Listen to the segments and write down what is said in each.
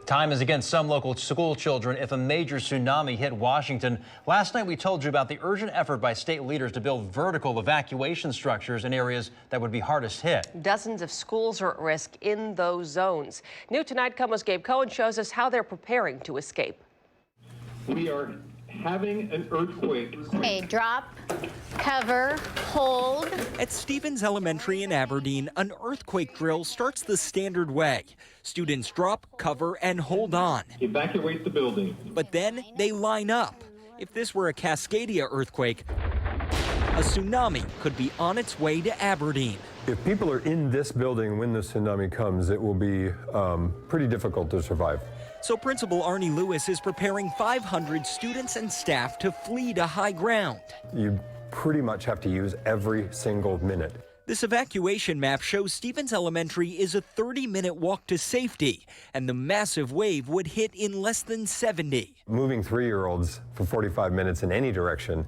Time is against some local school children if a major tsunami hit Washington. Last night we told you about the urgent effort by state leaders to build vertical evacuation structures in areas that would be hardest hit. Dozens of schools are at risk in those zones. New tonight, KOMO's Gabe Cohen shows us how they're preparing to escape. We are having an earthquake. Okay, drop, cover, hold. At Stevens Elementary in Aberdeen, an earthquake drill starts the standard way. Students drop, cover, and hold on. Evacuate the building. But then they line up. If this were a Cascadia earthquake, a tsunami could be on its way to Aberdeen. If people are in this building when the tsunami comes, it will be pretty difficult to survive. So Principal Arnie Lewis is preparing 500 students and staff to flee to high ground. You pretty much have to use every single minute. This evacuation map shows Stevens Elementary is a 30-minute walk to safety, and the massive wave would hit in less than 70. Moving 3-year-olds for 45 minutes in any direction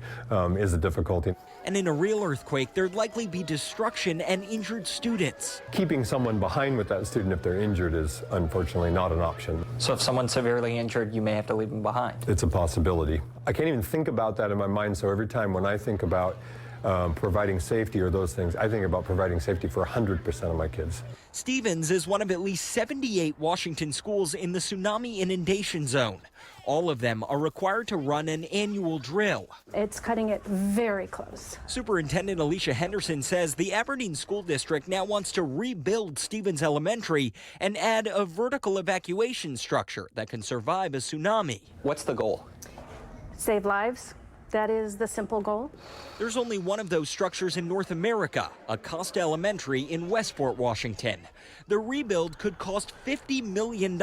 is a difficulty. And in a real earthquake, there'd likely be destruction and injured students. Keeping someone behind with that student if they're injured is unfortunately not an option. So if someone's severely injured, you may have to leave them behind. It's a possibility. I can't even think about that in my mind, so every time when I think about providing safety or those things, I think about providing safety for 100% of my kids. Stevens is one of at least 78 Washington schools in the Tsunami Inundation Zone. All of them are required to run an annual drill. It's cutting it very close. Superintendent Alicia Henderson says the Aberdeen School District now wants to rebuild Stevens Elementary and add a vertical evacuation structure that can survive a tsunami. What's the goal? Save lives. That is the simple goal. There's only one of those structures in North America, Cascadia Elementary in Westport, Washington. The rebuild could cost $50 million.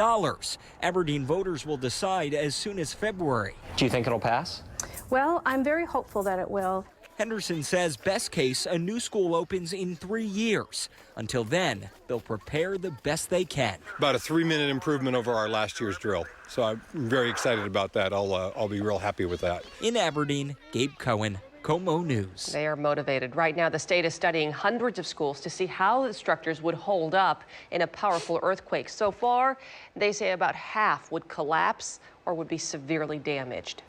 Aberdeen voters will decide as soon as February. Do you think it'll pass? Well, I'm very hopeful that it will. Henderson says best case, a new school opens in 3 years. Until then, they'll prepare the best they can. About a 3-minute improvement over our last year's drill. So I'm very excited about that. I'll be real happy with that. In Aberdeen, Gabe Cohen, KOMO News. They are motivated. Right now, the state is studying hundreds of schools to see how the structures would hold up in a powerful earthquake. So far, they say about half would collapse or would be severely damaged.